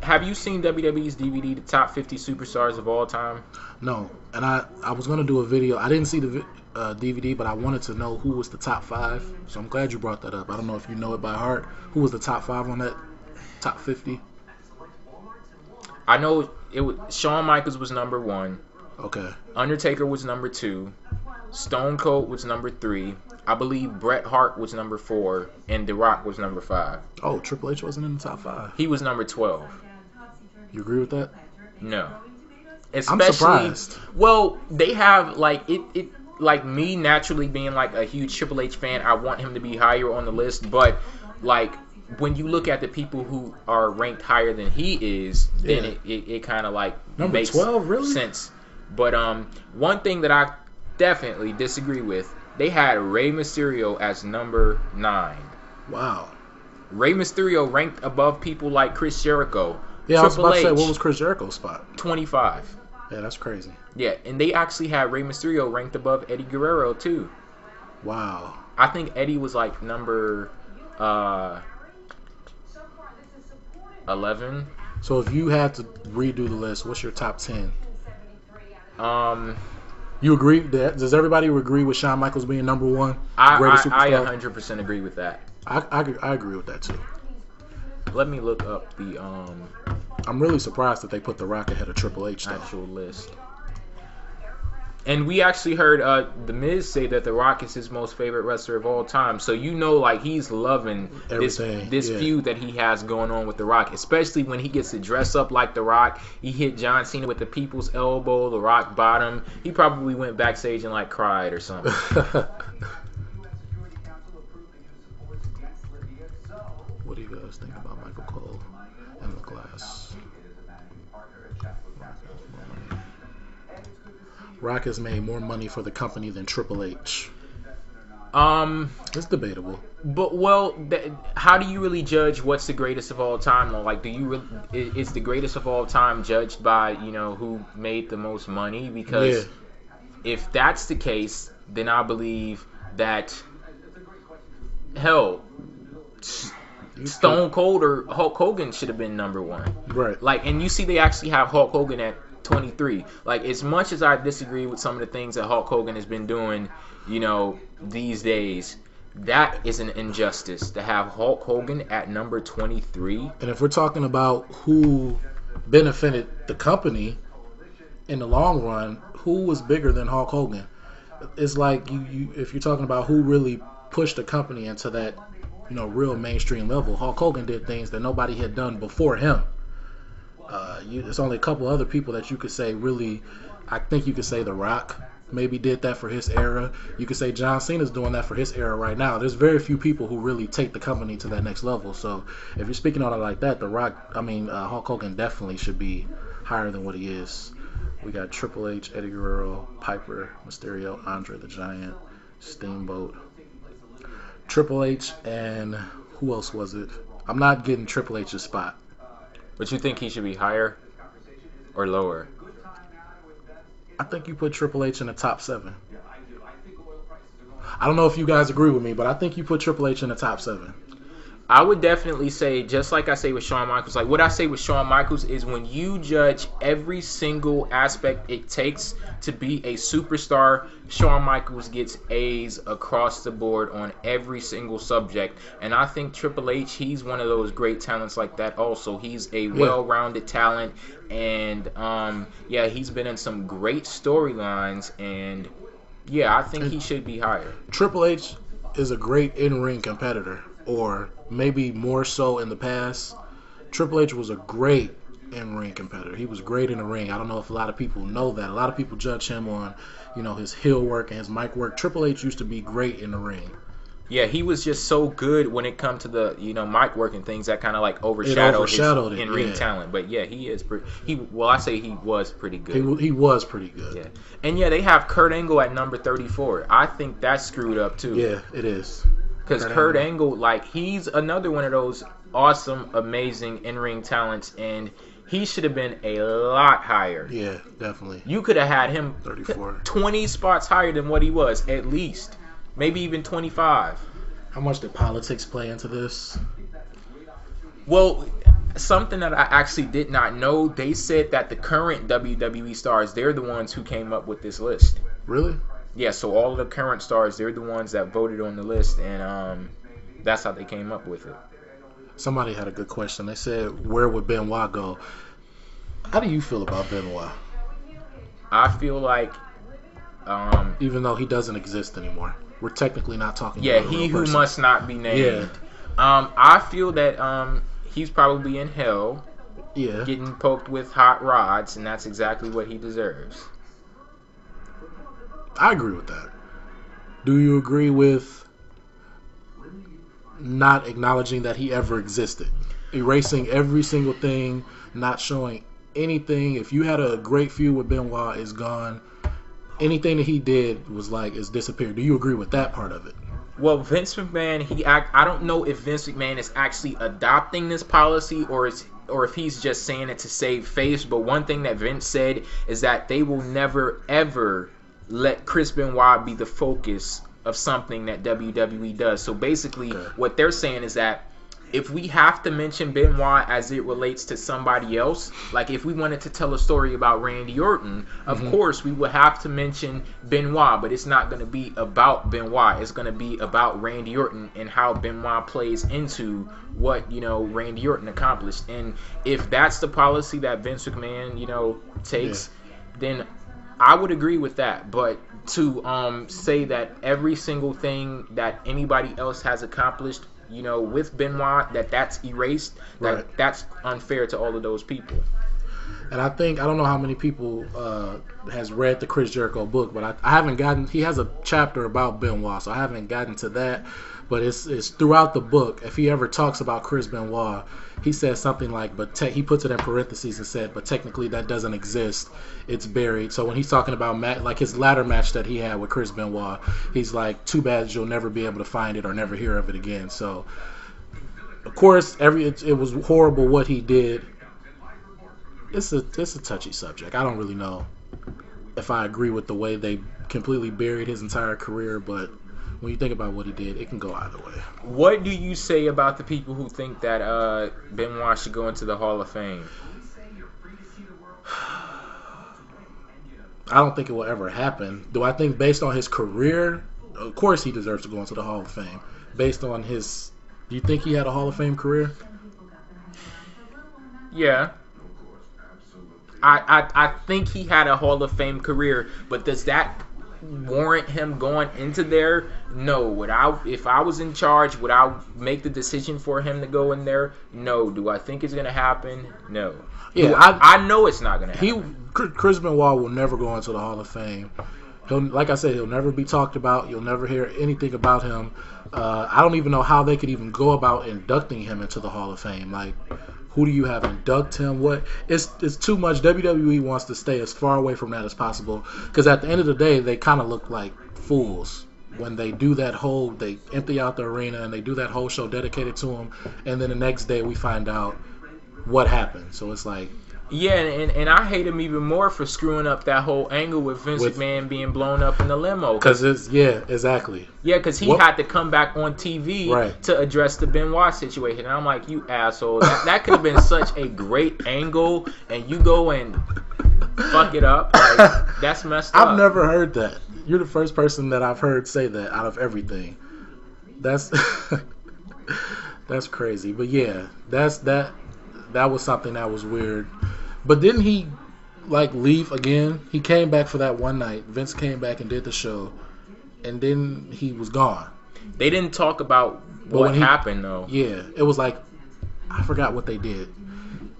have you seen WWE's DVD, the top 50 superstars of all time? No, and I was gonna do a video. I didn't see the DVD, but I wanted to know who was the top 5. So I'm glad you brought that up. I don't know if you know it by heart. Who was the top 5 on that top 50? I know it was Shawn Michaels was number 1. Okay. Undertaker was number 2. Stone Cold was number 3. I believe Bret Hart was number 4, and The Rock was number 5. Oh, Triple H wasn't in the top 5. He was number 12. You agree with that? No. I'm surprised. Well, they have like it like me naturally being like a huge Triple H fan. I want him to be higher on the list, but like when you look at the people who are ranked higher than he is, then it kind of like number makes 12 really sense. But one thing that I definitely disagree with, they had Rey Mysterio as number 9. Wow. Rey Mysterio ranked above people like Chris Jericho. Yeah, I was Triple about to say, H, what was Chris Jericho's spot? 25. Yeah, that's crazy. Yeah, and they actually had Rey Mysterio ranked above Eddie Guerrero too. Wow. I think Eddie was like number 11. So if you had to redo the list, what's your top 10? You agree? Does everybody agree with Shawn Michaels being number 1? I 100% agree with that. I agree with that too. Let me look up the I'm really surprised that they put The Rock ahead of Triple H though. Actual list. And we actually heard The Miz say that The Rock is his most favorite wrestler of all time. So you know, like, he's loving this feud that he has going on with The Rock, especially when he gets to dress up like The Rock. He hit John Cena with the people's elbow, The Rock bottom. He probably went backstage and like cried or something. What do you guys think about Michael Cole and the Glass? Rock has made more money for the company than Triple H. It's debatable. But how do you really judge what's the greatest of all time though? Like, is the greatest of all time judged by, you know, who made the most money? Because if that's the case, then I believe that hell, Stone Cold or Hulk Hogan should have been number 1. Right. Like, and you see they actually have Hulk Hogan at 23. Like, as much as I disagree with some of the things that Hulk Hogan has been doing, you know, these days, that is an injustice to have Hulk Hogan at number 23. And if we're talking about who benefited the company in the long run, who was bigger than Hulk Hogan? It's like you if you're talking about who really pushed the company into that, you know, real mainstream level, Hulk Hogan did things that nobody had done before him. There's only a couple other people that you could say really. I think you could say The Rock maybe did that for his era. You could say John Cena's doing that for his era right now. There's very few people who really take the company to that next level. So if you're speaking on it like that, Hulk Hogan definitely should be higher than what he is. We got Triple H, Eddie Guerrero, Piper, Mysterio, Andre the Giant, Steamboat, Triple H, and who else was it? I'm not getting Triple H's spot. But you think he should be higher or lower? I think you put Triple H in the top 7. I don't know if you guys agree with me, but I think you put Triple H in the top 7. I would definitely say, just like I say with Shawn Michaels, like what I say with Shawn Michaels is when you judge every single aspect it takes to be a superstar, Shawn Michaels gets A's across the board on every single subject. And I think Triple H, he's one of those great talents like that also. He's a well-rounded talent, and he's been in some great storylines, and I think he should be higher. Triple H is a great in-ring competitor, or maybe more so in the past. Triple H was a great in-ring competitor. He was great in the ring. I don't know if a lot of people know that. A lot of people judge him on, you know, his heel work and his mic work. Triple H used to be great in the ring. Yeah, he was just so good when it come to the, you know, mic work and things that kind of like overshadowed his in-ring talent. But yeah, he is he was pretty good. He was pretty good. Yeah. And they have Kurt Angle at number 34. I think that's screwed up too. Yeah, it is. Because Kurt Angle, like, he's another one of those awesome, amazing in-ring talents, and he should have been a lot higher. Yeah, definitely. You could have had him 34. 20 spots higher than what he was, at least. Maybe even 25. How much did politics play into this? Well, something that I actually did not know, they said that the current WWE stars, they're the ones who came up with this list. Really? Yeah, so all of the current stars, they're the ones that voted on the list, and that's how they came up with it. Somebody had a good question. They said, where would Benoit go? How do you feel about Benoit? I feel like... even though he doesn't exist anymore. We're technically not talking yeah, about a he real who person. must not be named. Yeah. I feel that he's probably in hell, Yeah. getting poked with hot rods, and that's exactly what he deserves. I agree with that. Do you agree with not acknowledging that he ever existed? Erasing every single thing, not showing anything. If you had a great feud with Benoit, it's gone. Anything that he did was like, it's disappeared. Do you agree with that part of it? Well, Vince McMahon, I don't know if Vince McMahon is actually adopting this policy or if he's just saying it to save face. But one thing that Vince said is that they will never, ever let Chris Benoit be the focus of something that WWE does. So basically, what they're saying is that if we have to mention Benoit as it relates to somebody else, like if we wanted to tell a story about Randy Orton, of course we would have to mention Benoit, but it's not going to be about Benoit. It's going to be about Randy Orton and how Benoit plays into what, Randy Orton accomplished. And if that's the policy that Vince McMahon, takes, then I would agree with that. But to say that every single thing that anybody else has accomplished, with Benoit, that's erased, that's unfair to all of those people. And I don't know how many people has read the Chris Jericho book, but I haven't gotten, he has a chapter about Benoit, so I haven't gotten to that. But it's throughout the book. If he ever talks about Chris Benoit, he says something like, he puts it in parentheses and said, but technically that doesn't exist. It's buried. So when he's talking about like his ladder match that he had with Chris Benoit, he's like, too bad you'll never be able to find it or never hear of it again. So, of course, it was horrible what he did. It's a touchy subject. I don't really know if I agree with the way they completely buried his entire career, but when you think about what he did, it can go either way. What do you say about the people who think that Benoit should go into the Hall of Fame? I don't think it will ever happen. Do I think based on his career, of course he deserves to go into the Hall of Fame. Based on do you think he had a Hall of Fame career? Yeah. I think he had a Hall of Fame career, but does that warrant him going into there? No. If I was in charge, would I make the decision for him to go in there? No. Do I think it's going to happen? No. Yeah, I know it's not going to happen. Chris Benoit will never go into the Hall of Fame. Like I said, he'll never be talked about. You'll never hear anything about him. I don't even know how they could even go about inducting him into the Hall of Fame. Like, who do you have induct him? What? It's too much. WWE wants to stay as far away from that as possible, because at the end of the day, they kind of look like fools when they do that they empty out the arena and they do that whole show dedicated to him, and then the next day we find out what happened. So it's like, yeah, and I hate him even more for screwing up that whole angle with Vince McMahon being blown up in the limo. Because exactly. Yeah, because he had to come back on TV to address the Benoit situation. And I'm like, you asshole. That could have been such a great angle, and you go and fuck it up. Like, that's messed up. I've never heard that. You're the first person that I've heard say that out of everything. That's that's crazy. But yeah, that was something that was weird. But didn't he leave again? He came back for that one night. Vince came back and did the show, and then he was gone. They didn't talk about what happened though. Yeah, it was like, I forgot what they did.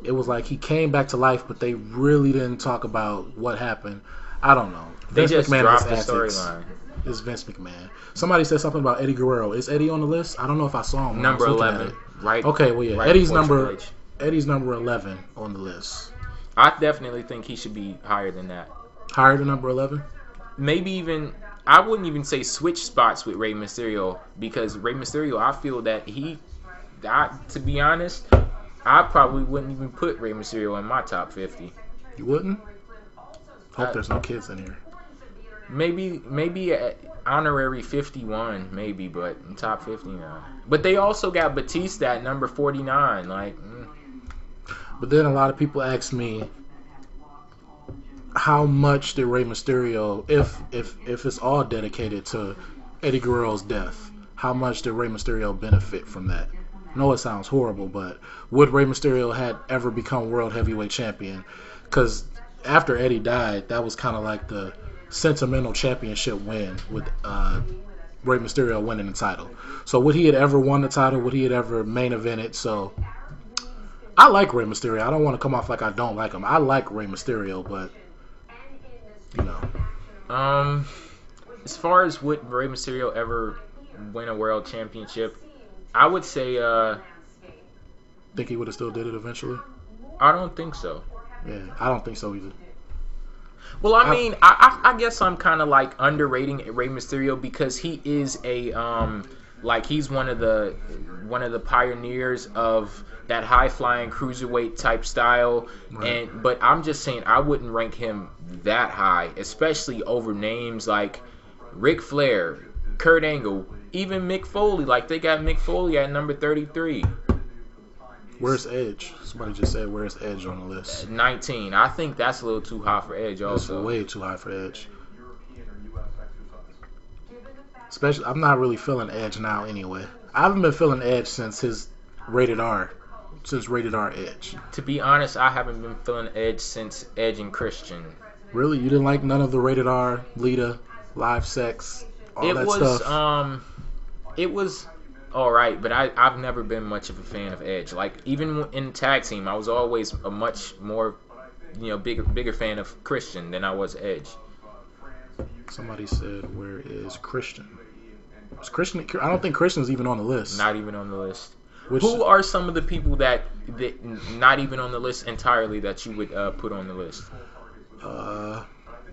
It was like he came back to life, but they really didn't talk about what happened. I don't know. They Vince just McMahon dropped the storyline. It's Vince McMahon. Somebody said something about Eddie Guerrero. Is Eddie on the list? I don't know if I saw him. Number 11, right? Okay, well yeah, right, Eddie's number 11 on the list. I definitely think he should be higher than that. Higher than number 11? Maybe even, I wouldn't even say switch spots with Rey Mysterio, because Rey Mysterio, I feel that to be honest, I probably wouldn't even put Rey Mysterio in my top 50. You wouldn't? Hope there's no kids in here. Maybe honorary 51, maybe, but in top 50 now. But they also got Batista at number 49. But then a lot of people ask me, how much did Rey Mysterio, if it's all dedicated to Eddie Guerrero's death, how much did Rey Mysterio benefit from that? I know it sounds horrible, but would Rey Mysterio had ever become World Heavyweight Champion? Because after Eddie died, that was kind of like the sentimental championship win with Rey Mysterio winning the title. So would he had ever won the title? Would he had ever main evented? So I like Rey Mysterio. I don't want to come off like I don't like him. I like Rey Mysterio, but you know. As far as would Rey Mysterio ever win a world championship, I would say Think he would have still did it eventually? I don't think so. Yeah, I don't think so either. Well, I mean, I guess I'm kind of like underrating Rey Mysterio because he is a like he's one of the pioneers of that high flying cruiserweight type style, Right. but I'm just saying I wouldn't rank him that high, especially over names like Ric Flair, Kurt Angle, even Mick Foley. Like they got Mick Foley at number 33. Where's Edge? Somebody just said, where's Edge on the list? 19. I think that's a little too high for Edge That's also. way too high for Edge. Especially, I'm not really feeling Edge now anyway. I haven't been feeling Edge since his Rated R Edge. To be honest, I haven't been feeling Edge since Edge and Christian. Really? You didn't like none of the Rated R, Lita, Live Sex, all that stuff? It was alright, but I've never been much of a fan of Edge. Like, even in tag team, I was always a much more, bigger fan of Christian than I was Edge. Somebody said, where is Christian? Is Christian? I don't think Christian's even on the list. Not even on the list. Which, Who are some of the people that not even on the list entirely that you would put on the list?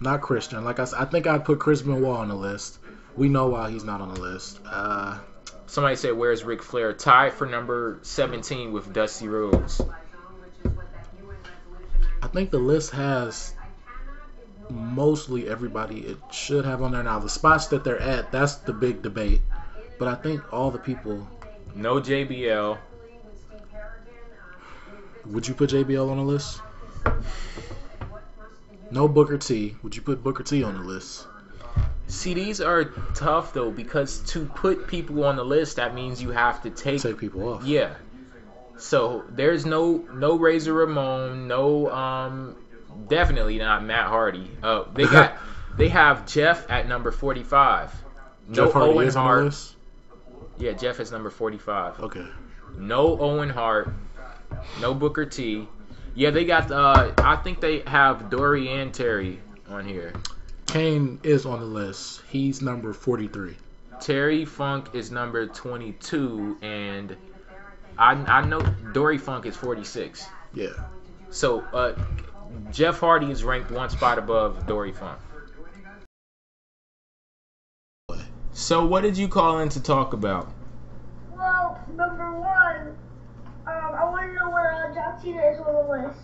not Christian. Like I said, I think I'd put Chris Benoit on the list. We know why he's not on the list. Somebody said, where's Ric Flair? Tied for number 17 with Dusty Rhodes. I think the list has mostly everybody it should have on there now. The spots that they're at, that's the big debate. But I think all the people... No JBL. Would you put JBL on the list? No Booker T. Would you put Booker T on the list? See, these are tough, though, because to put people on the list, that means you have to take people off. Yeah. So, there's no Razor Ramon, no, definitely not Matt Hardy. They have Jeff at number 45. Jeff No Hardy Owen is on Hart. the list? Yeah, Jeff is number 45. Okay. No Owen Hart. No Booker T. Yeah, they got, I think they have Dory and Terry on here. Kane is on the list. He's number 43. Terry Funk is number 22, and I know Dory Funk is 46. Yeah. So, Jeff Hardy is ranked one spot above Dory Funk. So, what did you call in to talk about? Well, number one, I want to know where John Cena is on the list.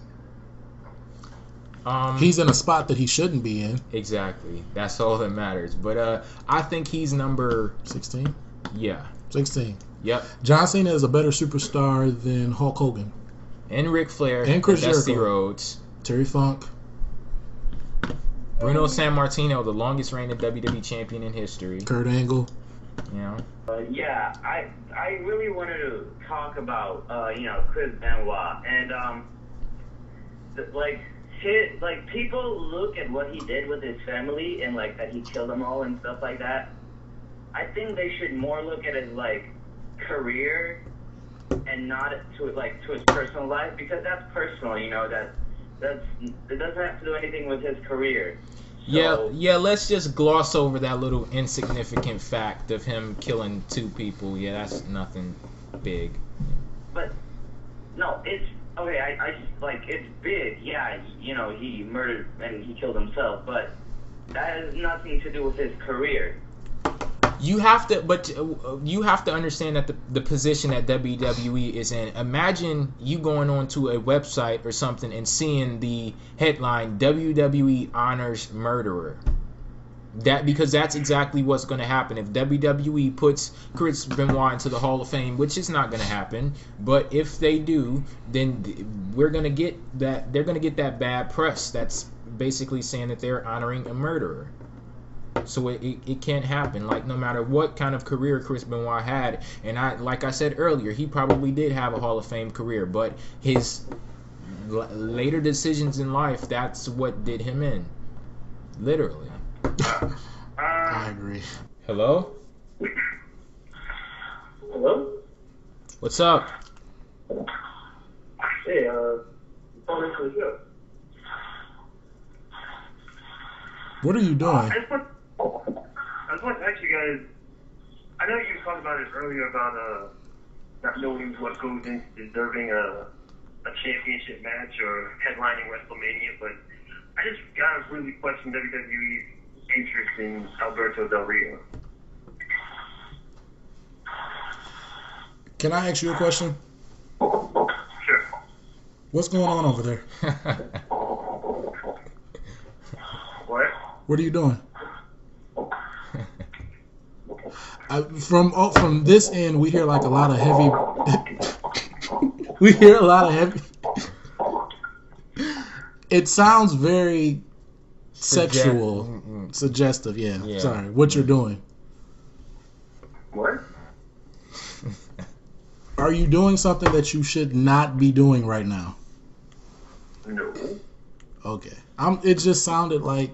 He's in a spot that he shouldn't be in. Exactly. That's all that matters. But I think he's number 16? Yeah. 16. Yep. John Cena is a better superstar than Hulk Hogan. And Ric Flair. And Chris Dusty Jericho. Rhodes. Terry Funk. Bruno Sammartino, the longest reigning WWE champion in history. Kurt Angle. You know? Yeah, I really wanted to talk about Chris Benoit and people look at what he did with his family and like that he killed them all and stuff like that. I think they should more look at his like career and not to his personal life, because that's personal, it doesn't have to do anything with his career. So, Yeah, let's just gloss over that little insignificant fact of him killing 2 people. Yeah, that's nothing big. But no, it's okay. It's big. Yeah, he murdered and he killed himself, but that has nothing to do with his career. You have to understand that the position that WWE is in. Imagine you going onto a website or something and seeing the headline, WWE honors murderer. Because that's exactly what's going to happen. If WWE puts Chris Benoit into the Hall of Fame, which is not going to happen, but if they do, then we're going to get that. They're going to get that bad press. That's basically saying that they're honoring a murderer. So it can't happen. Like, no matter what kind of career Chris Benoit had, and like I said earlier, he probably did have a Hall of Fame career, but his later decisions in life, that's what did him in. Literally. I agree. Hello? Hello? What's up? Hey, calling for the show. What are you doing? I just want to ask you guys, I know you talked about it earlier about not knowing what goes into deserving a championship match or headlining WrestleMania, but I just gotta really question WWE's interest in Alberto Del Rio. Can I ask you a question? Sure. What's going on over there? What? What are you doing? From this end, we hear like a lot of heavy. We hear a lot of heavy. It sounds very sexual, suggestive. Yeah. Sorry, what you're doing? What? Are you doing something that you should not be doing right now? No. Okay. It just sounded like